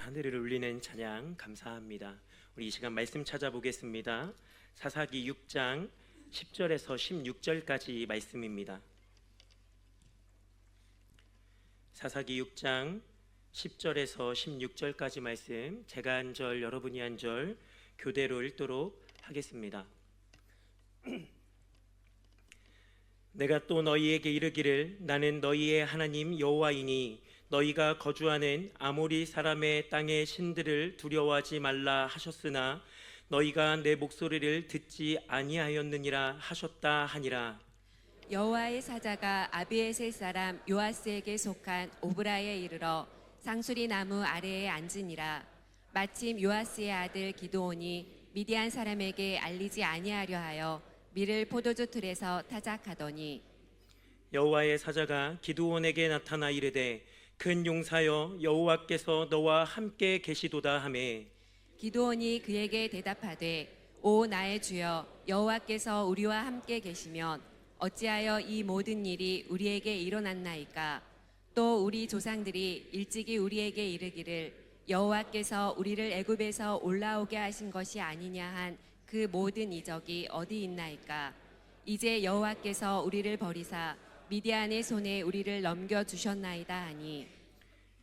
하늘을 울리는 찬양 감사합니다. 우리 이 시간 말씀 찾아보겠습니다. 사사기 6장 10절에서 16절까지 말씀입니다. 사사기 6장 10절에서 16절까지 말씀, 제가 한 절 여러분이 한 절 교대로 읽도록 하겠습니다. 내가 또 너희에게 이르기를 나는 너희의 하나님 여호와이니 너희가 거주하는 아모리 사람의 땅의 신들을 두려워하지 말라 하셨으나 너희가 내 목소리를 듣지 아니하였느니라 하셨다 하니라. 여호와의 사자가 아비에셀 사람 요아스에게 속한 오브라에 이르러 상수리 나무 아래에 앉으니라. 마침 요아스의 아들 기드온이 미디안 사람에게 알리지 아니하려 하여 밀을 포도주 틀에서 타작하더니 여호와의 사자가 기드온에게 나타나 이르되 큰 용사여 여호와께서 너와 함께 계시도다 하매 기드온이 그에게 대답하되 오 나의 주여 여호와께서 우리와 함께 계시면 어찌하여 이 모든 일이 우리에게 일어났나이까. 또 우리 조상들이 일찍이 우리에게 이르기를 여호와께서 우리를 애굽에서 올라오게 하신 것이 아니냐 한 그 모든 이적이 어디 있나이까. 이제 여호와께서 우리를 버리사 미디안의 손에 우리를 넘겨주셨나이다 하니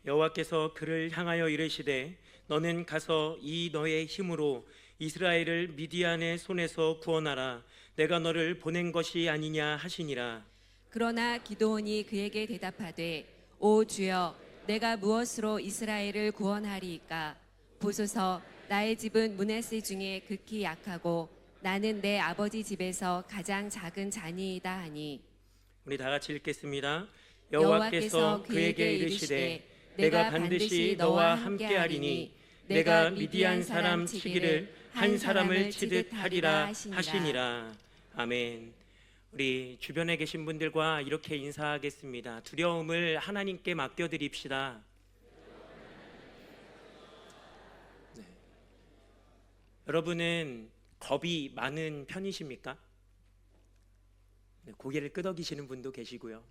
여호와께서 그를 향하여 이르시되 너는 가서 이 너의 힘으로 이스라엘을 미디안의 손에서 구원하라. 내가 너를 보낸 것이 아니냐 하시니라. 그러나 기드온이 그에게 대답하되 오 주여 내가 무엇으로 이스라엘을 구원하리이까. 보소서 나의 집은 므낫세 중에 극히 약하고 나는 내 아버지 집에서 가장 작은 자니이다 하니 우리 다 같이 읽겠습니다. 여호와께서 그에게 이르시되 내가 반드시 너와 함께하리니 내가 미디안 사람 치기를 한 사람을 치듯 하리라 하시니라. 아멘. 우리 주변에 계신 분들과 이렇게 인사하겠습니다. 두려움을 하나님께 맡겨드립시다. 네. 여러분은 겁이 많은 편이십니까? 네, 고개를 끄덕이시는 분도 계시고요.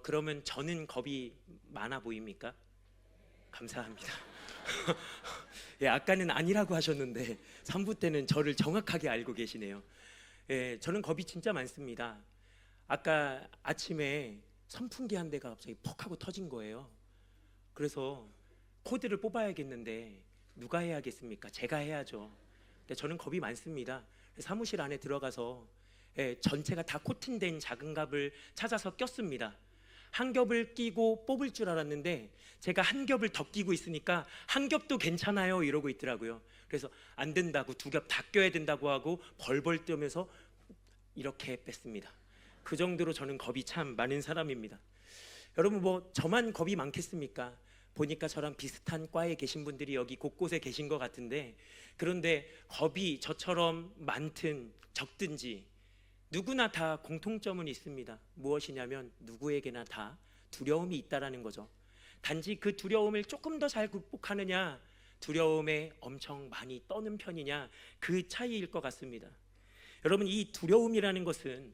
그러면 저는 겁이 많아 보입니까? 감사합니다. 예, 아까는 아니라고 하셨는데 3부 때는 저를 정확하게 알고 계시네요. 예, 저는 겁이 진짜 많습니다. 아까 아침에 선풍기 한 대가 갑자기 퍽 하고 터진 거예요. 그래서 코드를 뽑아야겠는데 누가 해야겠습니까? 제가 해야죠. 근데 저는 겁이 많습니다. 사무실 안에 들어가서 전체가 다 코팅된 작은 갑을 찾아서 꼈습니다. 한 겹을 끼고 뽑을 줄 알았는데 제가 한 겹을 더 끼고 있으니까 한 겹도 괜찮아요 이러고 있더라고요. 그래서 안 된다고 두 겹 다 껴야 된다고 하고 벌벌 떠면서 이렇게 뺐습니다. 그 정도로 저는 겁이 참 많은 사람입니다. 여러분 뭐 저만 겁이 많겠습니까? 보니까 저랑 비슷한 과에 계신 분들이 여기 곳곳에 계신 것 같은데, 그런데 겁이 저처럼 많든 적든지 누구나 다 공통점은 있습니다. 무엇이냐면 누구에게나 다 두려움이 있다라는 거죠. 단지 그 두려움을 조금 더 잘 극복하느냐, 두려움에 엄청 많이 떠는 편이냐, 그 차이일 것 같습니다. 여러분, 이 두려움이라는 것은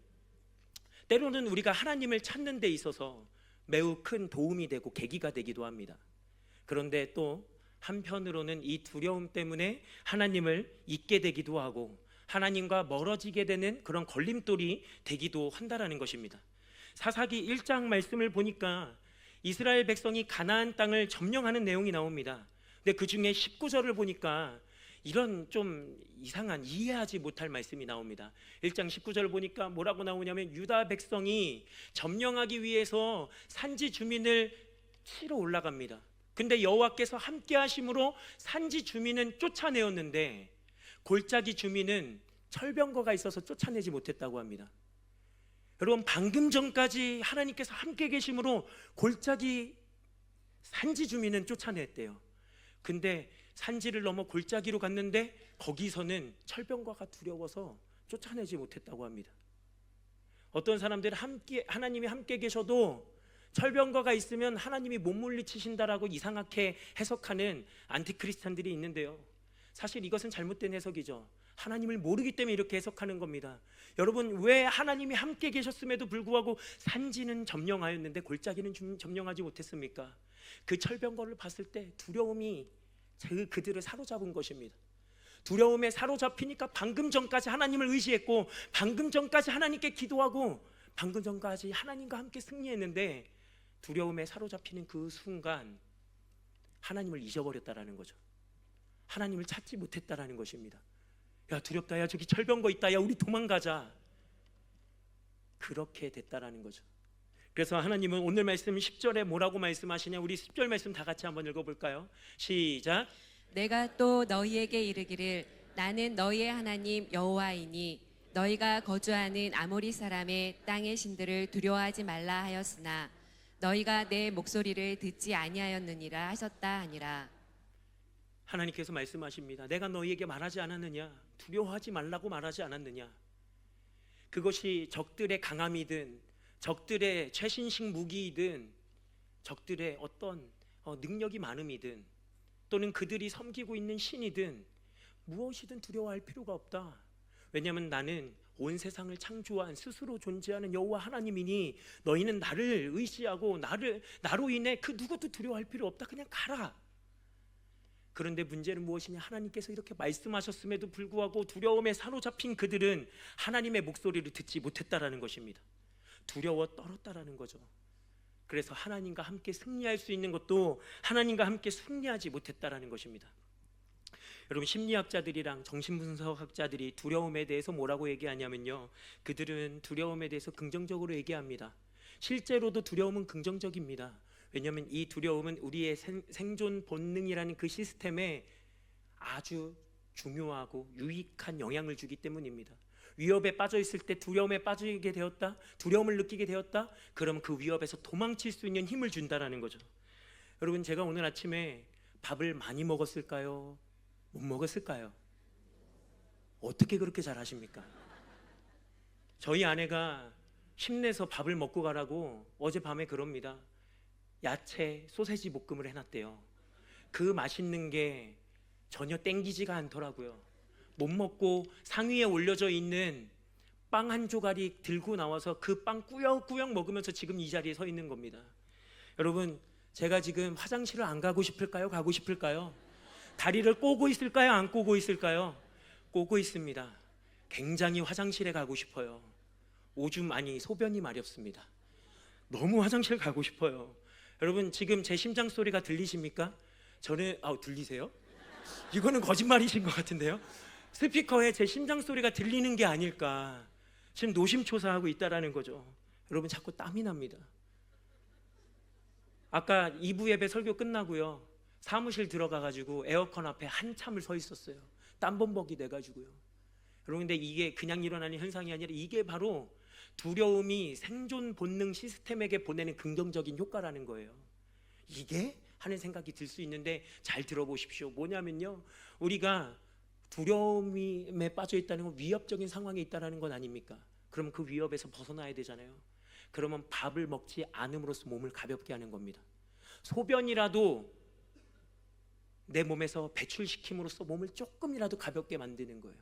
때로는 우리가 하나님을 찾는 데 있어서 매우 큰 도움이 되고 계기가 되기도 합니다. 그런데 또 한편으로는 이 두려움 때문에 하나님을 잊게 되기도 하고 하나님과 멀어지게 되는 그런 걸림돌이 되기도 한다라는 것입니다. 사사기 1장 말씀을 보니까 이스라엘 백성이 가나안 땅을 점령하는 내용이 나옵니다. 근데 그 중에 19절을 보니까 이런 좀 이상한, 이해하지 못할 말씀이 나옵니다. 1장 19절을 보니까 뭐라고 나오냐면 유다 백성이 점령하기 위해서 산지 주민을 치러 올라갑니다. 근데 여호와께서 함께 하심으로 산지 주민은 쫓아내었는데 골짜기 주민은 철병거가 있어서 쫓아내지 못했다고 합니다. 여러분, 방금 전까지 하나님께서 함께 계심으로 골짜기 산지 주민은 쫓아냈대요. 근데 산지를 넘어 골짜기로 갔는데 거기서는 철병거가 두려워서 쫓아내지 못했다고 합니다. 어떤 사람들은 하나님이 함께 계셔도 철병거가 있으면 하나님이 못 물리치신다라고 이상하게 해석하는 안티크리스찬들이 있는데요, 사실 이것은 잘못된 해석이죠. 하나님을 모르기 때문에 이렇게 해석하는 겁니다. 여러분, 왜 하나님이 함께 계셨음에도 불구하고 산지는 점령하였는데 골짜기는 점령하지 못했습니까? 그 철병거를 봤을 때 두려움이 그들을 사로잡은 것입니다. 두려움에 사로잡히니까 방금 전까지 하나님을 의지했고, 방금 전까지 하나님께 기도하고, 방금 전까지 하나님과 함께 승리했는데, 두려움에 사로잡히는 그 순간 하나님을 잊어버렸다라는 거죠. 하나님을 찾지 못했다라는 것입니다. 야, 두렵다. 야, 저기 철병거 있다. 야, 우리 도망가자. 그렇게 됐다라는 거죠. 그래서 하나님은 오늘 말씀 10절에 뭐라고 말씀하시냐? 우리 10절 말씀 다 같이 한번 읽어볼까요? 시작. 내가 또 너희에게 이르기를 나는 너희의 하나님 여호와이니 너희가 거주하는 아모리 사람의 땅의 신들을 두려워하지 말라 하였으나 너희가 내 목소리를 듣지 아니하였느니라 하셨다 하니라. 하나님께서 말씀하십니다. 내가 너희에게 말하지 않았느냐? 두려워하지 말라고 말하지 않았느냐? 그것이 적들의 강함이든 적들의 최신식 무기이든 적들의 어떤 능력이 많음이든 또는 그들이 섬기고 있는 신이든 무엇이든 두려워할 필요가 없다. 왜냐하면 나는 온 세상을 창조한 스스로 존재하는 여호와 하나님이니 너희는 나를 의지하고 나로 인해 그 누구도 두려워할 필요 없다. 그냥 가라. 그런데 문제는 무엇이냐? 하나님께서 이렇게 말씀하셨음에도 불구하고 두려움에 사로잡힌 그들은 하나님의 목소리를 듣지 못했다라는 것입니다. 두려워 떨었다라는 거죠. 그래서 하나님과 함께 승리할 수 있는 것도 하나님과 함께 승리하지 못했다라는 것입니다. 여러분, 심리학자들이랑 정신분석학자들이 두려움에 대해서 뭐라고 얘기하냐면요, 그들은 두려움에 대해서 긍정적으로 얘기합니다. 실제로도 두려움은 긍정적입니다. 왜냐하면 이 두려움은 우리의 생존 본능이라는 그 시스템에 아주 중요하고 유익한 영향을 주기 때문입니다. 위협에 빠져 있을 때 두려움에 빠지게 되었다, 두려움을 느끼게 되었다, 그러면 그 위협에서 도망칠 수 있는 힘을 준다라는 거죠. 여러분, 제가 오늘 아침에 밥을 많이 먹었을까요? 못 먹었을까요? 어떻게 그렇게 잘 아십니까? 저희 아내가 힘내서 밥을 먹고 가라고 어젯밤에 그럽니다. 야채 소세지 볶음을 해놨대요. 그 맛있는 게 전혀 땡기지가 않더라고요. 못 먹고 상위에 올려져 있는 빵 한 조각이 들고 나와서 그 빵 꾸역꾸역 먹으면서 지금 이 자리에 서 있는 겁니다. 여러분, 제가 지금 화장실을 안 가고 싶을까요? 가고 싶을까요? 다리를 꼬고 있을까요? 안 꼬고 있을까요? 꼬고 있습니다. 굉장히 화장실에 가고 싶어요. 오줌 아니 소변이 마렵습니다. 너무 화장실 가고 싶어요. 여러분, 지금 제 심장 소리가 들리십니까? 저는 들리세요? 이거는 거짓말이신 것 같은데요. 스피커에 제 심장 소리가 들리는 게 아닐까. 지금 노심초사하고 있다라는 거죠. 여러분, 자꾸 땀이 납니다. 아까 2부 예배 설교 끝나고요, 사무실 들어가가지고 에어컨 앞에 한참을 서 있었어요. 땀범벅이 돼가지고요. 여러분, 근데 이게 그냥 일어나는 현상이 아니라 이게 바로 두려움이 생존 본능 시스템에게 보내는 긍정적인 효과라는 거예요. 이게? 하는 생각이 들 수 있는데 잘 들어보십시오. 뭐냐면요, 우리가 두려움에 빠져 있다는 건 위협적인 상황에 있다는 건 아닙니까? 그럼 그 위협에서 벗어나야 되잖아요. 그러면 밥을 먹지 않음으로써 몸을 가볍게 하는 겁니다. 소변이라도 내 몸에서 배출시킴으로써 몸을 조금이라도 가볍게 만드는 거예요.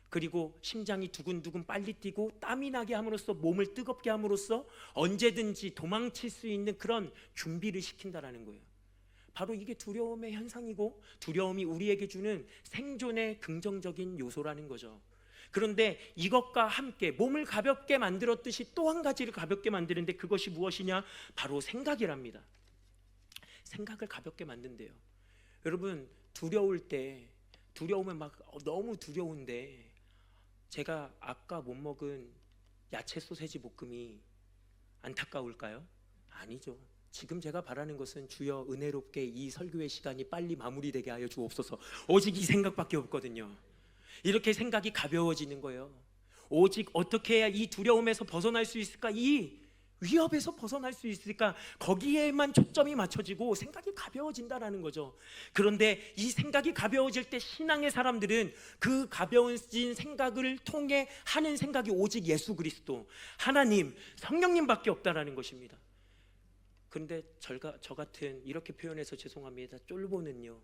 그리고 심장이 두근두근 빨리 뛰고 땀이 나게 함으로써 몸을 뜨겁게 함으로써 언제든지 도망칠 수 있는 그런 준비를 시킨다라는 거예요. 바로 이게 두려움의 현상이고 두려움이 우리에게 주는 생존의 긍정적인 요소라는 거죠. 그런데 이것과 함께 몸을 가볍게 만들었듯이 또 한 가지를 가볍게 만드는데 그것이 무엇이냐? 바로 생각이랍니다. 생각을 가볍게 만든대요. 여러분, 두려울 때, 두려우면 막 너무 두려운데 제가 아까 못 먹은 야채 소세지 볶음이 안타까울까요? 아니죠. 지금 제가 바라는 것은 주여 은혜롭게 이 설교의 시간이 빨리 마무리되게 하여 주옵소서. 오직 이 생각밖에 없거든요. 이렇게 생각이 가벼워지는 거예요. 오직 어떻게 해야 이 두려움에서 벗어날 수 있을까? 이 위협에서 벗어날 수 있을까? 거기에만 초점이 맞춰지고 생각이 가벼워진다라는 거죠. 그런데 이 생각이 가벼워질 때 신앙의 사람들은 그 가벼워진 생각을 통해 하는 생각이 오직 예수 그리스도, 하나님, 성령님밖에 없다라는 것입니다. 그런데 저 같은, 이렇게 표현해서 죄송합니다, 쫄보는요,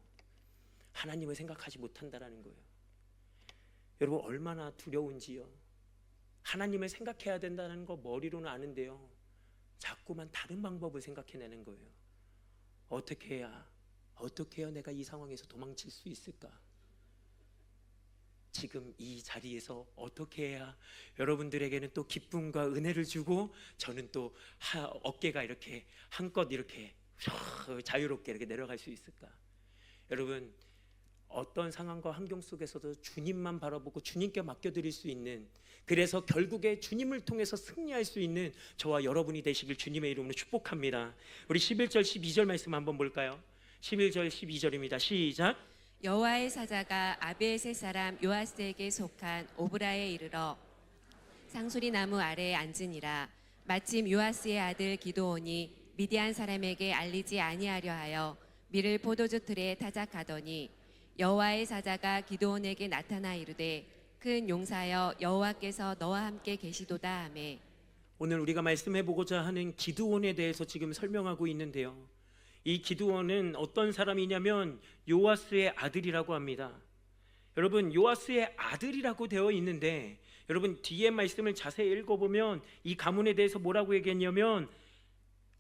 하나님을 생각하지 못한다라는 거예요. 여러분, 얼마나 두려운지요. 하나님을 생각해야 된다는 거 머리로는 아는데요, 자꾸만 다른 방법을 생각해내는 거예요. 어떻게 해야 어떻게 해야 내가 이 상황에서 도망칠 수 있을까? 지금 이 자리에서 어떻게 해야 여러분들에게는 또 기쁨과 은혜를 주고 저는 또 어깨가 이렇게 한껏 이렇게 자유롭게 이렇게 내려갈 수 있을까? 여러분, 어떤 상황과 환경 속에서도 주님만 바라보고 주님께 맡겨드릴 수 있는, 그래서 결국에 주님을 통해서 승리할 수 있는 저와 여러분이 되시길 주님의 이름으로 축복합니다. 우리 11절 12절 말씀 한번 볼까요? 11절 12절입니다. 시작. 여호와의 사자가 아비에셀 사람 요아스에게 속한 오브라에 이르러 상수리 나무 아래에 앉으니라. 마침 요아스의 아들 기드온이 미디안 사람에게 알리지 아니하려 하여 밀을 포도주 틀에 타작하더니 여호와의 사자가 기드온에게 나타나 이르되 큰 용사여 여호와께서 너와 함께 계시도다 하매. 오늘 우리가 말씀해 보고자 하는 기드온에 대해서 지금 설명하고 있는데요. 이 기드온은 어떤 사람이냐면 요아스의 아들이라고 합니다. 여러분, 요아스의 아들이라고 되어 있는데 여러분 뒤에 말씀을 자세히 읽어보면 이 가문에 대해서 뭐라고 얘기했냐면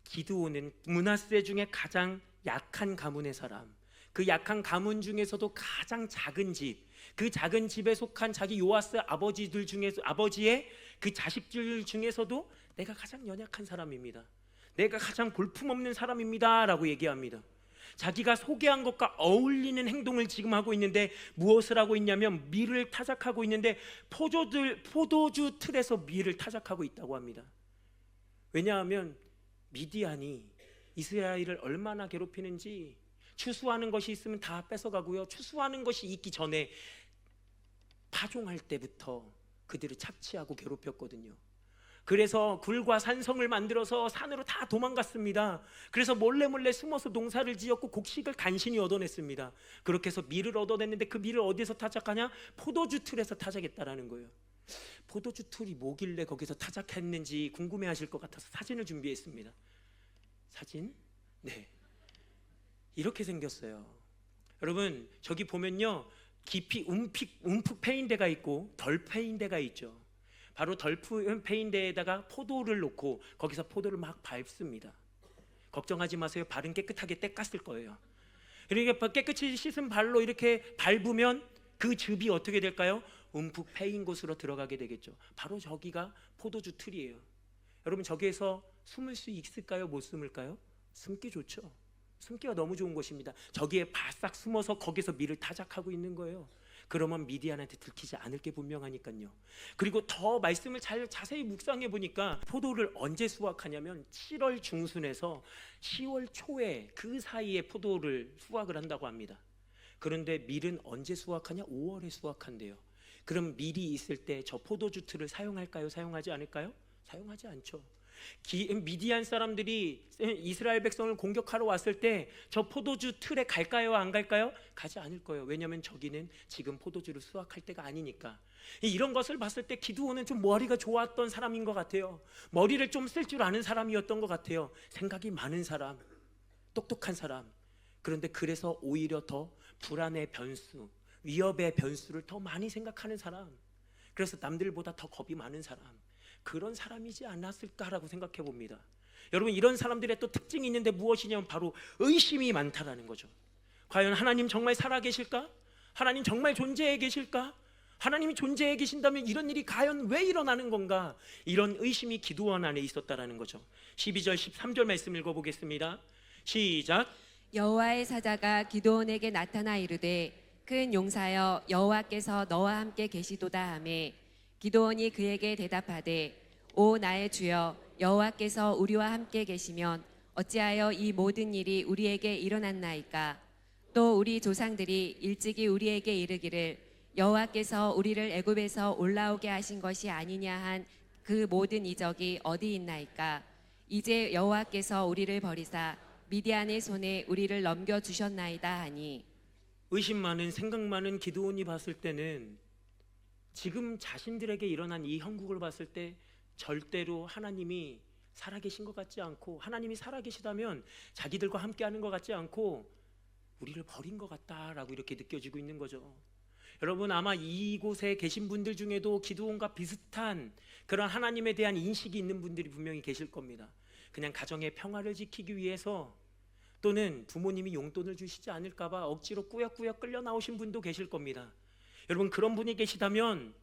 기드온은 므낫세 중에 가장 약한 가문의 사람, 그 약한 가문 중에서도 가장 작은 집, 그 작은 집에 속한 자기 요아스 아버지들 중에서 아버지의 그 자식들 중에서도 내가 가장 연약한 사람입니다. 내가 가장 볼품없는 사람입니다 라고 얘기합니다. 자기가 소개한 것과 어울리는 행동을 지금 하고 있는데 무엇을 하고 있냐면 밀을 타작하고 있는데 포도주 틀에서 밀을 타작하고 있다고 합니다. 왜냐하면 미디안이 이스라엘을 얼마나 괴롭히는지, 추수하는 것이 있으면 다 뺏어가고요, 추수하는 것이 있기 전에 파종할 때부터 그들을 착취하고 괴롭혔거든요. 그래서 굴과 산성을 만들어서 산으로 다 도망갔습니다. 그래서 몰래 숨어서 농사를 지었고 곡식을 간신히 얻어냈습니다. 그렇게 해서 밀을 얻어냈는데 그 밀을 어디서 타작하냐? 포도주 틀에서 타작했다라는 거예요. 포도주 틀이 뭐길래 거기서 타작했는지 궁금해하실 것 같아서 사진을 준비했습니다. 사진? 네, 이렇게 생겼어요. 여러분, 저기 보면요, 깊이 움푹 패인 데가 있고 덜 패인 데가 있죠. 바로 덜 패인 데에다가 포도를 놓고 거기서 포도를 막 밟습니다. 걱정하지 마세요. 발은 깨끗하게 닦았을 거예요. 그러니까 깨끗이 씻은 발로 이렇게 밟으면 그 즙이 어떻게 될까요? 움푹 패인 곳으로 들어가게 되겠죠. 바로 저기가 포도주 틀이에요. 여러분, 저기에서 숨을 수 있을까요? 못 숨을까요? 숨기 좋죠. 숨기가 너무 좋은 곳입니다. 저기에 바싹 숨어서 거기서 밀을 타작하고 있는 거예요. 그러면 미디안한테 들키지 않을 게 분명하니까요. 그리고 더 말씀을 자세히 묵상해 보니까 포도를 언제 수확하냐면 7월 중순에서 10월 초에 그 사이에 포도를 수확을 한다고 합니다. 그런데 밀은 언제 수확하냐? 5월에 수확한대요. 그럼 밀이 있을 때 저 포도주 틀을 사용할까요? 사용하지 않을까요? 사용하지 않죠. 미디안 사람들이 이스라엘 백성을 공격하러 왔을 때 저 포도주 틀에 갈까요? 안 갈까요? 가지 않을 거예요. 왜냐하면 저기는 지금 포도주를 수확할 때가 아니니까. 이런 것을 봤을 때 기드온은 좀 머리가 좋았던 사람인 것 같아요. 머리를 좀 쓸 줄 아는 사람이었던 것 같아요. 생각이 많은 사람, 똑똑한 사람. 그런데 그래서 오히려 더 불안의 변수, 위협의 변수를 더 많이 생각하는 사람, 그래서 남들보다 더 겁이 많은 사람, 그런 사람이지 않았을까라고 생각해 봅니다. 여러분, 이런 사람들의 또 특징이 있는데 무엇이냐면 바로 의심이 많다라는 거죠. 과연 하나님 정말 살아계실까? 하나님 정말 존재해 계실까? 하나님이 존재해 계신다면 이런 일이 과연 왜 일어나는 건가? 이런 의심이 기드온 안에 있었다라는 거죠. 12절 13절 말씀 읽어보겠습니다. 시작. 여호와의 사자가 기드온에게 나타나 이르되 큰 용사여 여호와께서 너와 함께 계시도다 하매. 기드온이 그에게 대답하되 오 나의 주여 여호와께서 우리와 함께 계시면 어찌하여 이 모든 일이 우리에게 일어났나이까? 또 우리 조상들이 일찍이 우리에게 이르기를 여호와께서 우리를 애굽에서 올라오게 하신 것이 아니냐 한 그 모든 이적이 어디 있나이까? 이제 여호와께서 우리를 버리사 미디안의 손에 우리를 넘겨 주셨나이다 하니. 의심 많은, 생각 많은 기드온이 봤을 때는 지금 자신들에게 일어난 이 형국을 봤을 때 절대로 하나님이 살아계신 것 같지 않고, 하나님이 살아계시다면 자기들과 함께하는 것 같지 않고 우리를 버린 것 같다라고 이렇게 느껴지고 있는 거죠. 여러분, 아마 이곳에 계신 분들 중에도 기드온과 비슷한 그런 하나님에 대한 인식이 있는 분들이 분명히 계실 겁니다. 그냥 가정의 평화를 지키기 위해서 또는 부모님이 용돈을 주시지 않을까 봐 억지로 꾸역꾸역 끌려 나오신 분도 계실 겁니다. 여러분, 그런 분이 계시다면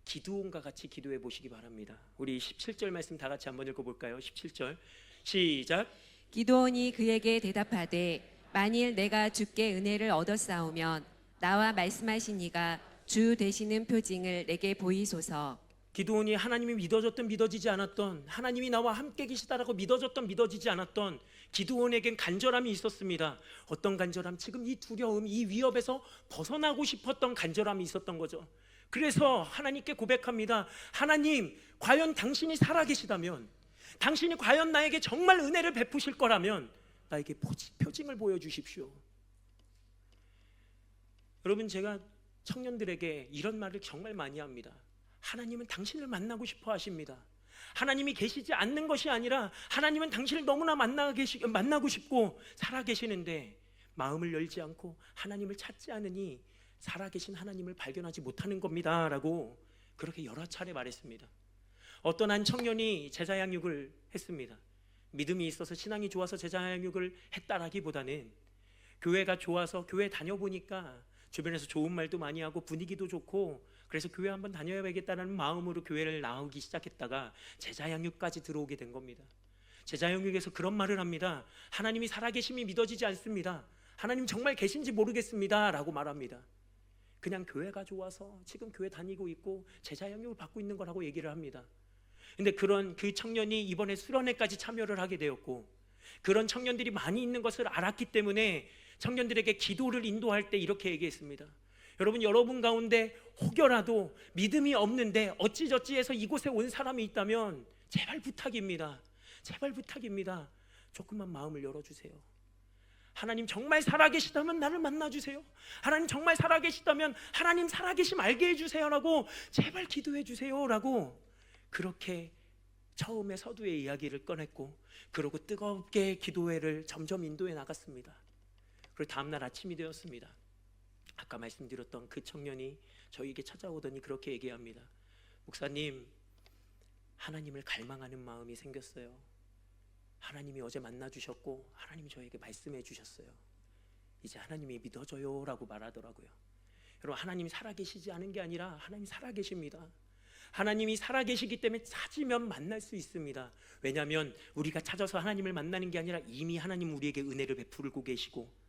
기드온과 같이 기도해 보시기 바랍니다. 우리 17절 말씀 다 같이 한번 읽어볼까요? 17절 시작. 기드온이 그에게 대답하되 만일 내가 주께 은혜를 얻었사오면 나와 말씀하신 이가 주 되시는 표징을 내게 보이소서. 기드온이 하나님이 믿어졌든 믿어지지 않았던, 하나님이 나와 함께 계시다라고 믿어졌던 믿어지지 않았던 기드온에겐 간절함이 있었습니다. 어떤 간절함? 지금 이 두려움, 이 위협에서 벗어나고 싶었던 간절함이 있었던 거죠. 그래서 하나님께 고백합니다. 하나님, 과연 당신이 살아계시다면, 당신이 과연 나에게 정말 은혜를 베푸실 거라면 나에게 표징을 보여주십시오. 여러분, 제가 청년들에게 이런 말을 정말 많이 합니다. 하나님은 당신을 만나고 싶어 하십니다. 하나님이 계시지 않는 것이 아니라 하나님은 당신을 너무나 만나고 싶고 살아계시는데 마음을 열지 않고 하나님을 찾지 않으니 살아계신 하나님을 발견하지 못하는 겁니다 라고 그렇게 여러 차례 말했습니다. 어떤 한 청년이 제자 양육을 했습니다. 믿음이 있어서 신앙이 좋아서 제자 양육을 했다라기보다는 교회가 좋아서 교회 다녀보니까 주변에서 좋은 말도 많이 하고 분위기도 좋고 그래서 교회 한번 다녀야겠다는 마음으로 교회를 나오기 시작했다가 제자 양육까지 들어오게 된 겁니다. 제자 양육에서 그런 말을 합니다. 하나님이 살아계심이 믿어지지 않습니다. 하나님 정말 계신지 모르겠습니다 라고 말합니다. 그냥 교회가 좋아서 지금 교회 다니고 있고 제자 양육을 받고 있는 거라고 얘기를 합니다. 근데 그런 그 청년이 이번에 수련회까지 참여를 하게 되었고 그런 청년들이 많이 있는 것을 알았기 때문에 청년들에게 기도를 인도할 때 이렇게 얘기했습니다. 여러분 가운데 혹여라도 믿음이 없는데 어찌저찌해서 이곳에 온 사람이 있다면 제발 부탁입니다. 제발 부탁입니다. 조금만 마음을 열어주세요. 하나님 정말 살아계시다면 나를 만나주세요. 하나님 정말 살아계시다면 하나님 살아계심 알게 해주세요라고 제발 기도해주세요라고 그렇게 처음에 서두의 이야기를 꺼냈고 그러고 뜨겁게 기도회를 점점 인도해 나갔습니다. 그리고 다음날 아침이 되었습니다. 아까 말씀드렸던 그 청년이 저에게 찾아오더니 그렇게 얘기합니다. 목사님, 하나님을 갈망하는 마음이 생겼어요. 하나님이 어제 만나주셨고 하나님이 저에게 말씀해 주셨어요. 이제 하나님이 믿어져요 라고 말하더라고요. 여러분, 하나님이 살아계시지 않은 게 아니라 하나님이 살아계십니다. 하나님이 살아계시기 때문에 찾으면 만날 수 있습니다. 왜냐하면 우리가 찾아서 하나님을 만나는 게 아니라 이미 하나님 우리에게 은혜를 베풀고 계시고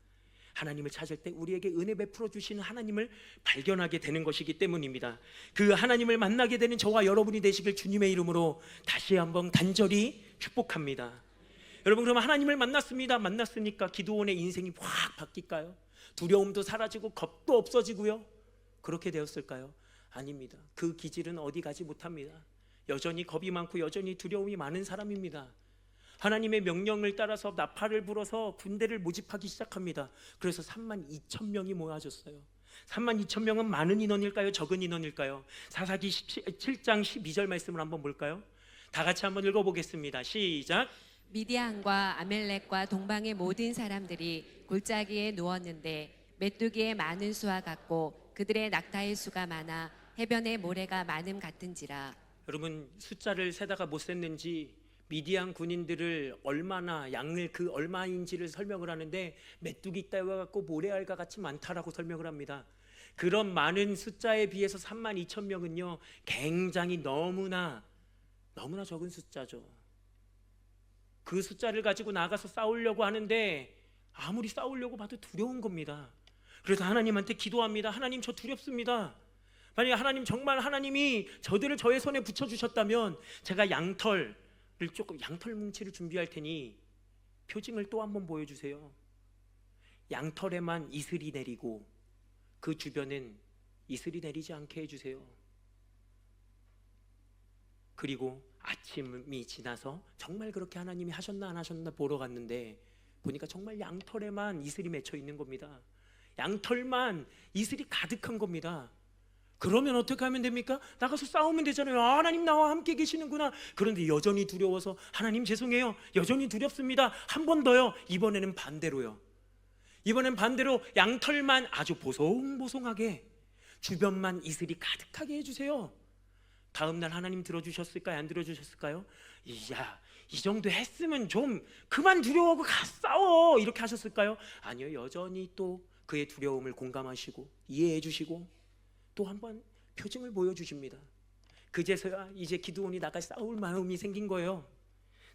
하나님을 찾을 때 우리에게 은혜 베풀어 주시는 하나님을 발견하게 되는 것이기 때문입니다. 그 하나님을 만나게 되는 저와 여러분이 되시길 주님의 이름으로 다시 한번 간절히 축복합니다. 여러분, 그럼 하나님을 만났습니다. 만났으니까 기드온의 인생이 확 바뀔까요? 두려움도 사라지고 겁도 없어지고요. 그렇게 되었을까요? 아닙니다. 그 기질은 어디 가지 못합니다. 여전히 겁이 많고 여전히 두려움이 많은 사람입니다. 하나님의 명령을 따라서 나팔을 불어서 군대를 모집하기 시작합니다. 그래서 32,000명이 모아졌어요. 32,000명은 많은 인원일까요? 적은 인원일까요? 사사기 7장 12절 말씀을 한번 볼까요? 다 같이 한번 읽어보겠습니다. 시작. 미디안과 아멜렉과 동방의 모든 사람들이 골짜기에 누웠는데 메뚜기의 많은 수와 같고 그들의 낙타의 수가 많아 해변의 모래가 많음 같은지라. 여러분, 숫자를 세다가 못 셌는지 미디안 군인들을 얼마나 양을 그 얼마인지를 설명을 하는데 메뚜기 떼와 같고 모래알과 같이 많다라고 설명을 합니다. 그런 많은 숫자에 비해서 32,000명은요 굉장히 너무나 적은 숫자죠. 그 숫자를 가지고 나가서 싸우려고 하는데 아무리 싸우려고 봐도 두려운 겁니다. 그래서 하나님한테 기도합니다. 하나님, 저 두렵습니다. 만약 하나님 정말 하나님이 저들을 저의 손에 붙여주셨다면 제가 양털 뭉치를 준비할 테니 표징을 또 한번 보여주세요. 양털에만 이슬이 내리고 그 주변은 이슬이 내리지 않게 해주세요. 그리고 아침이 지나서 정말 그렇게 하나님이 하셨나 안 하셨나 보러 갔는데 보니까 정말 양털에만 이슬이 맺혀 있는 겁니다. 양털만 이슬이 가득한 겁니다. 그러면 어떻게 하면 됩니까? 나가서 싸우면 되잖아요. 아, 하나님 나와 함께 계시는구나. 그런데 여전히 두려워서 하나님 죄송해요. 여전히 두렵습니다. 한 번 더요. 이번에는 반대로요. 이번엔 반대로 양털만 아주 보송보송하게 주변만 이슬이 가득하게 해주세요. 다음 날 하나님 들어주셨을까요? 안 들어주셨을까요? 이 정도 했으면 좀 그만 두려워하고 가 싸워 이렇게 하셨을까요? 아니요. 여전히 또 그의 두려움을 공감하시고 이해해 주시고 또 한번 표징을 보여주십니다. 그제서야 이제 기드온이 나가 싸울 마음이 생긴 거예요.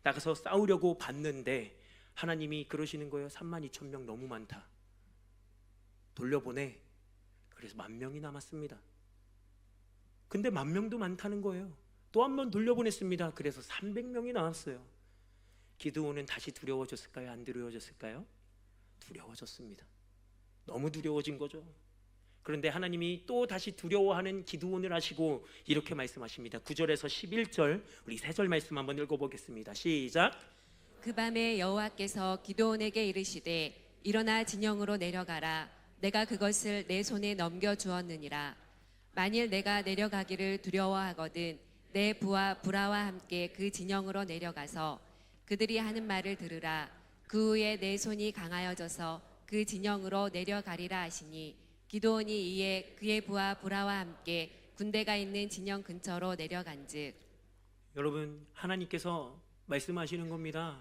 나가서 싸우려고 봤는데 하나님이 그러시는 거예요. 32,000명 너무 많다. 돌려보내. 그래서 10,000명이 남았습니다. 근데 10,000명도 많다는 거예요. 또 한 번 돌려보냈습니다. 그래서 300명이 나왔어요. 기드온은 다시 두려워졌을까요? 안 두려워졌을까요? 두려워졌습니다. 너무 두려워진 거죠. 그런데 하나님이 또 다시 두려워하는 기드온을 하시고 이렇게 말씀하십니다. 9절에서 11절 우리 3절 말씀 한번 읽어보겠습니다. 시작. 그 밤에 여호와께서 기드온에게 이르시되 일어나 진영으로 내려가라. 내가 그것을 내 손에 넘겨 주었느니라. 만일 내가 내려가기를 두려워하거든 내 부하 브라와 함께 그 진영으로 내려가서 그들이 하는 말을 들으라. 그 후에 내 손이 강하여져서 그 진영으로 내려가리라 하시니 기드온이 이에 그의 부하 브라와 함께 군대가 있는 진영 근처로 내려간즉. 여러분, 하나님께서 말씀하시는 겁니다.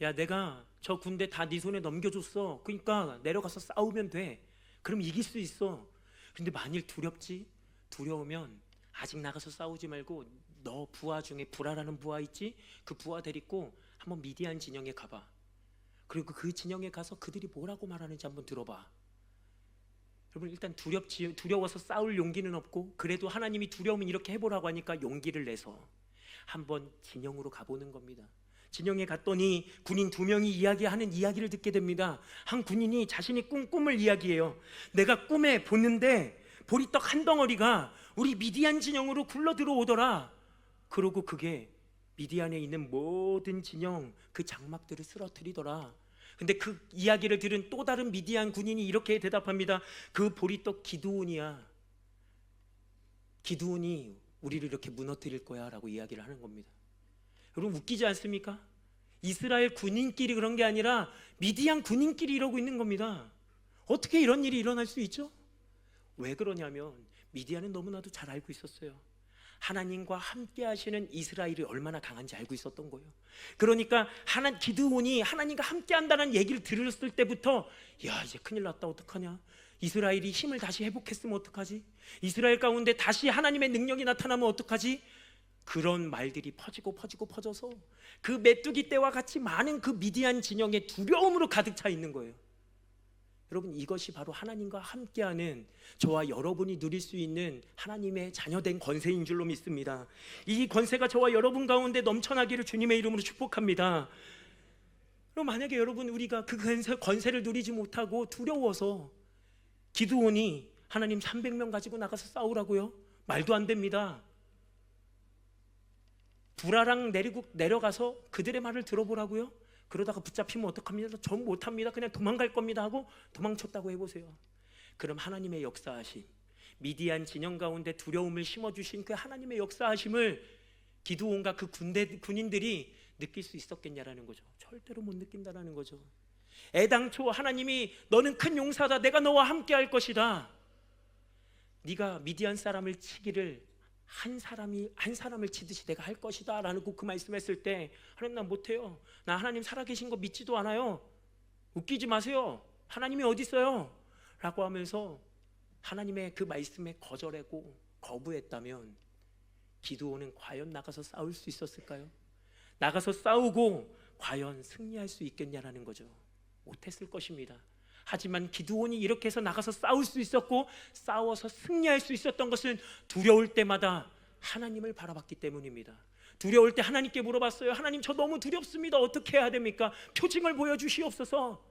야, 내가 저 군대 다 네 손에 넘겨줬어. 그러니까 내려가서 싸우면 돼. 그럼 이길 수 있어. 근데 만일 두렵지? 두려우면 아직 나가서 싸우지 말고 너 부하 중에 브라라는 부하 있지? 그 부하 데리고 한번 미디안 진영에 가봐. 그리고 그 진영에 가서 그들이 뭐라고 말하는지 한번 들어봐. 여러분, 일단 두려워서 싸울 용기는 없고 그래도 하나님이 두려우면 이렇게 해보라고 하니까 용기를 내서 한번 진영으로 가보는 겁니다. 진영에 갔더니 군인 2명이 이야기하는 이야기를 듣게 됩니다. 한 군인이 자신이 꾼 꿈을 이야기해요. 내가 꿈에 보는데 보리떡 한 덩어리가 우리 미디안 진영으로 굴러 들어오더라. 그러고 그게 미디안에 있는 모든 진영 그 장막들을 쓰러뜨리더라. 근데 그 이야기를 들은 또 다른 미디안 군인이 이렇게 대답합니다. 그 보리떡 기드온이야. 기드온이 우리를 이렇게 무너뜨릴 거야 라고 이야기를 하는 겁니다. 여러분, 웃기지 않습니까? 이스라엘 군인끼리 그런 게 아니라 미디안 군인끼리 이러고 있는 겁니다. 어떻게 이런 일이 일어날 수 있죠? 왜 그러냐면 미디안은 너무나도 잘 알고 있었어요. 하나님과 함께 하시는 이스라엘이 얼마나 강한지 알고 있었던 거예요. 그러니까 기드온이 하나님과 함께 한다는 얘기를 들었을 때부터 야, 이제 큰일 났다. 어떡하냐? 이스라엘이 힘을 다시 회복했으면 어떡하지? 이스라엘 가운데 다시 하나님의 능력이 나타나면 어떡하지? 그런 말들이 퍼져서 그 메뚜기 떼와 같이 많은 그 미디안 진영의 두려움으로 가득 차 있는 거예요. 여러분, 이것이 바로 하나님과 함께하는 저와 여러분이 누릴 수 있는 하나님의 자녀된 권세인 줄로 믿습니다. 이 권세가 저와 여러분 가운데 넘쳐나기를 주님의 이름으로 축복합니다. 그럼 만약에 여러분 우리가 그 권세를 누리지 못하고 두려워서 기드온이 하나님 300명 가지고 나가서 싸우라고요? 말도 안 됩니다. 브라랑 내려가서 그들의 말을 들어보라고요? 그러다가 붙잡히면 어떡합니까? 전 못합니다. 그냥 도망갈 겁니다 하고 도망쳤다고 해보세요. 그럼 하나님의 역사하심, 미디안 진영 가운데 두려움을 심어주신 그 하나님의 역사하심을 기드온과 그 군인들이 느낄 수 있었겠냐라는 거죠. 절대로 못 느낀다라는 거죠. 애당초 하나님이 너는 큰 용사다. 내가 너와 함께 할 것이다. 네가 미디안 사람을 치기를 한 사람을 치듯이 내가 할 것이다 라는 그 말씀했을 때 하나님, 나 못해요. 나 하나님 살아계신 거 믿지도 않아요. 웃기지 마세요. 하나님이 어디 있어요? 라고 하면서 하나님의 그 말씀에 거절하고 거부했다면 기드온은 과연 나가서 싸울 수 있었을까요? 나가서 싸우고 과연 승리할 수 있겠냐라는 거죠. 못했을 것입니다. 하지만 기드온이 이렇게 해서 나가서 싸울 수 있었고 싸워서 승리할 수 있었던 것은 두려울 때마다 하나님을 바라봤기 때문입니다. 두려울 때 하나님께 물어봤어요. 하나님, 저 너무 두렵습니다. 어떻게 해야 됩니까? 표징을 보여주시옵소서.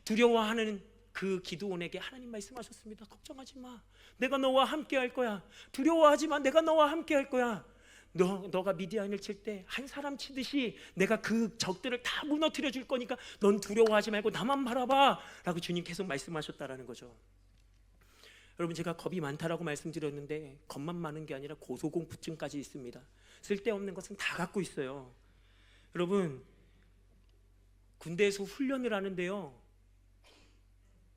두려워하는 그 기드온에게 하나님 말씀하셨습니다. 걱정하지 마. 내가 너와 함께 할 거야. 두려워하지 마. 내가 너와 함께 할 거야. 너가 미디안을 칠 때 한 사람 치듯이 내가 그 적들을 다 무너뜨려 줄 거니까 넌 두려워하지 말고 나만 바라봐 라고 주님 계속 말씀하셨다라는 거죠. 여러분, 제가 겁이 많다라고 말씀드렸는데 겁만 많은 게 아니라 고소공포증까지 있습니다. 쓸데없는 것은 다 갖고 있어요. 여러분, 군대에서 훈련을 하는데요,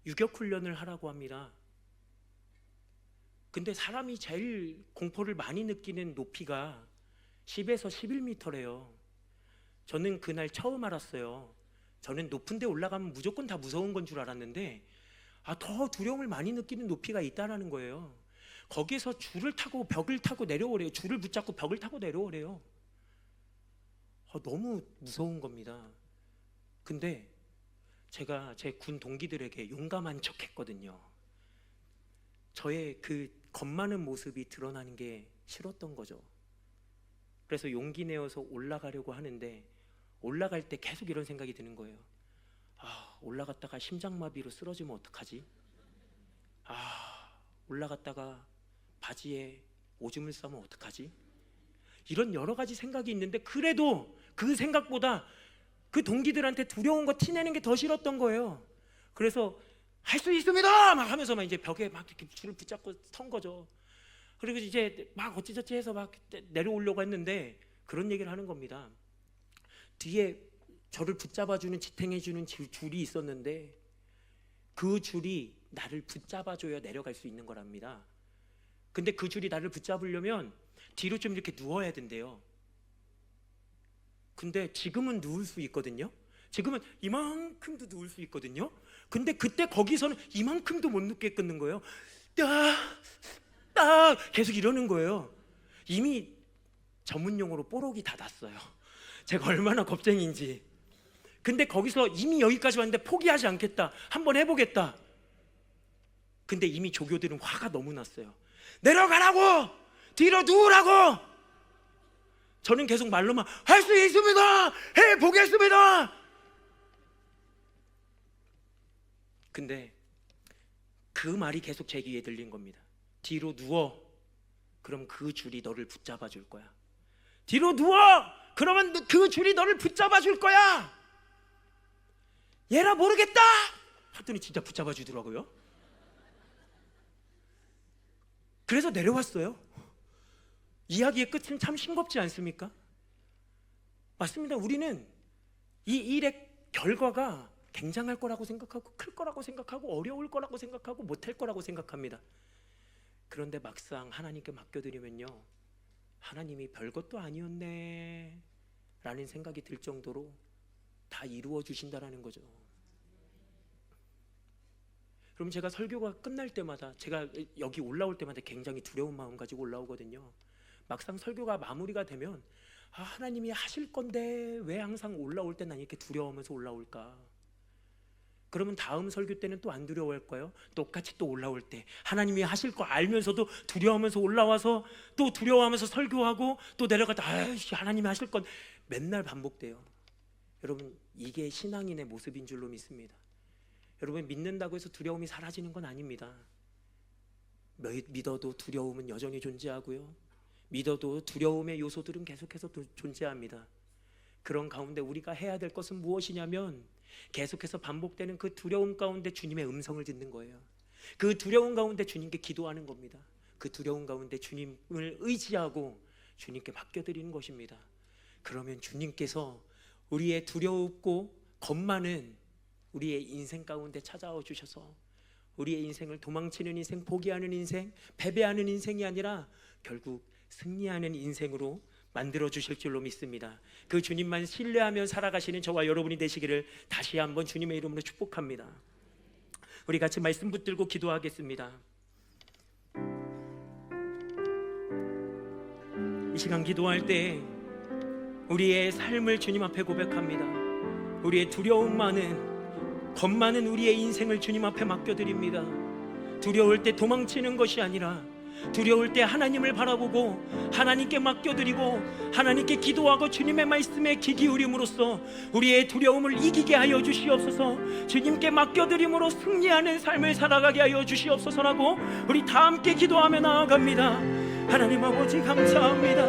유격훈련을 하라고 합니다. 근데 사람이 제일 공포를 많이 느끼는 높이가 10에서 11m래요. 저는 그날 처음 알았어요. 저는 높은 데 올라가면 무조건 다 무서운 건 줄 알았는데 더 두려움을 많이 느끼는 높이가 있다라는 거예요. 거기에서 줄을 타고 벽을 타고 내려오래요. 줄을 붙잡고 벽을 타고 내려오래요. 너무 무서운 겁니다. 근데 제가 제 군 동기들에게 용감한 척 했거든요. 저의 그 겁 많은 모습이 드러나는 게 싫었던 거죠. 그래서 용기 내어서 올라가려고 하는데 올라갈 때 계속 이런 생각이 드는 거예요. 올라갔다가 심장마비로 쓰러지면 어떡하지? 올라갔다가 바지에 오줌을 싸면 어떡하지? 이런 여러 가지 생각이 있는데 그래도 그 생각보다 그 동기들한테 두려운 거 티내는 게 더 싫었던 거예요. 그래서 할 수 있습니다! 막 하면서 막 이제 벽에 막 이렇게 줄을 붙잡고 선 거죠. 그리고 이제 막 어찌저찌 해서 막 내려오려고 했는데 그런 얘기를 하는 겁니다. 뒤에 저를 붙잡아주는 지탱해주는 줄이 있었는데 그 줄이 나를 붙잡아줘야 내려갈 수 있는 거랍니다. 근데 그 줄이 나를 붙잡으려면 뒤로 좀 이렇게 누워야 된대요. 근데 지금은 누울 수 있거든요. 지금은 이만큼도 누울 수 있거든요. 근데 그때 거기서는 이만큼도 못 눕게 끊는 거예요. 딱 계속 이러는 거예요. 이미 전문용어로 뽀록이 닫았어요. 제가 얼마나 겁쟁인지. 근데 거기서 이미 여기까지 왔는데 포기하지 않겠다, 한번 해보겠다. 근데 이미 조교들은 화가 너무 났어요. 내려가라고! 뒤로 누우라고! 저는 계속 말로만 할 수 있습니다! 해보겠습니다! 근데 그 말이 계속 제 귀에 들린 겁니다. 뒤로 누워. 그럼 그 줄이 너를 붙잡아 줄 거야. 뒤로 누워. 그러면 그 줄이 너를 붙잡아 줄 거야. 얘라 모르겠다 하더니 진짜 붙잡아 주더라고요. 그래서 내려왔어요. 이야기의 끝은 참 싱겁지 않습니까? 맞습니다. 우리는 이 일의 결과가 굉장할 거라고 생각하고 클 거라고 생각하고 어려울 거라고 생각하고 못할 거라고 생각합니다. 그런데 막상 하나님께 맡겨드리면요, 하나님이 별것도 아니었네 라는 생각이 들 정도로 다 이루어 주신다라는 거죠. 그럼 제가 설교가 끝날 때마다, 제가 여기 올라올 때마다 굉장히 두려운 마음 가지고 올라오거든요. 막상 설교가 마무리가 되면 하나님이 하실 건데 왜 항상 올라올 때 난 이렇게 두려워하면서 올라올까? 그러면 다음 설교 때는 또 안 두려워할까요? 똑같이 또 올라올 때 하나님이 하실 거 알면서도 두려워하면서 올라와서 또 두려워하면서 설교하고 또 내려갔다 하나님이 하실 건 맨날 반복돼요. 여러분, 이게 신앙인의 모습인 줄로 믿습니다. 여러분, 믿는다고 해서 두려움이 사라지는 건 아닙니다. 믿어도 두려움은 여전히 존재하고요, 믿어도 두려움의 요소들은 계속해서 존재합니다. 그런 가운데 우리가 해야 될 것은 무엇이냐면 계속해서 반복되는 그 두려움 가운데 주님의 음성을 듣는 거예요. 그 두려움 가운데 주님께 기도하는 겁니다. 그 두려움 가운데 주님을 의지하고 주님께 맡겨드리는 것입니다. 그러면 주님께서 우리의 두렵고 겁 많은 우리의 인생 가운데 찾아와 주셔서 우리의 인생을 도망치는 인생, 포기하는 인생, 패배하는 인생이 아니라 결국 승리하는 인생으로 만들어 주실 줄로 믿습니다. 그 주님만 신뢰하며 살아가시는 저와 여러분이 되시기를 다시 한번 주님의 이름으로 축복합니다. 우리 같이 말씀 붙들고 기도하겠습니다. 이 시간 기도할 때 우리의 삶을 주님 앞에 고백합니다. 우리의 두려움 많은, 겁 많은 우리의 인생을 주님 앞에 맡겨드립니다. 두려울 때 도망치는 것이 아니라 두려울 때 하나님을 바라보고 하나님께 맡겨드리고 하나님께 기도하고 주님의 말씀에 귀 기울임으로써 우리의 두려움을 이기게 하여 주시옵소서. 주님께 맡겨드림으로 승리하는 삶을 살아가게 하여 주시옵소서라고 우리 다 함께 기도하며 나아갑니다. 하나님 아버지 감사합니다.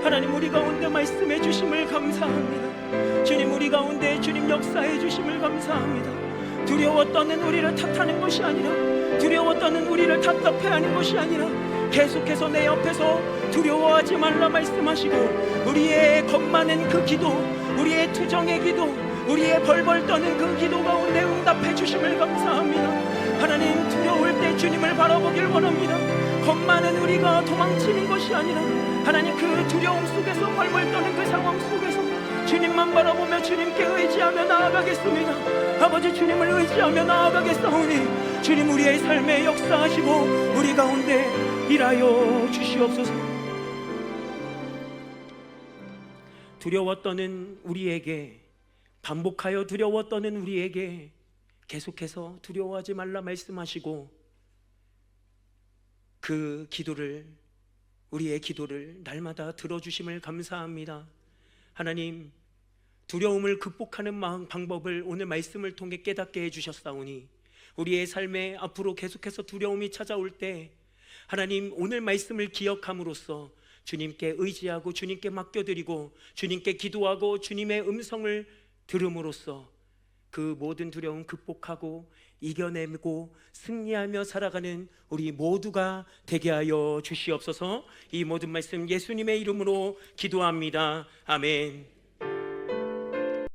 하나님, 우리 가운데 말씀해 주심을 감사합니다. 주님, 우리 가운데 주님 역사해 주심을 감사합니다. 두려워 떠는 우리를 탓하는 것이 아니라, 두려워 떠는 우리를 답답해하는 것이 아니라 계속해서 내 옆에서 두려워하지 말라 말씀하시고 우리의 겁 많은 그 기도, 우리의 투정의 기도, 우리의 벌벌 떠는 그 기도 가운데 응답해 주심을 감사합니다. 하나님, 두려울 때 주님을 바라보길 원합니다. 겁 많은 우리가 도망치는 것이 아니라 하나님, 그 두려움 속에서 벌벌 떠는 그 상황 속에서 주님만 바라보며 주님께 의지하며 나아가겠습니다. 아버지, 주님을 의지하며 나아가겠사오니 주님 우리의 삶에 역사하시고 우리 가운데 일하여 주시옵소서. 두려워 떠는 우리에게, 반복하여 두려워 떠는 우리에게 계속해서 두려워하지 말라 말씀하시고 그 기도를, 우리의 기도를 날마다 들어주심을 감사합니다. 하나님, 두려움을 극복하는 방법을 오늘 말씀을 통해 깨닫게 해주셨사오니 우리의 삶에 앞으로 계속해서 두려움이 찾아올 때 하나님, 오늘 말씀을 기억함으로써 주님께 의지하고 주님께 맡겨드리고 주님께 기도하고 주님의 음성을 들음으로써 그 모든 두려움 극복하고 이겨내고 승리하며 살아가는 우리 모두가 되게 하여 주시옵소서. 이 모든 말씀 예수님의 이름으로 기도합니다. 아멘.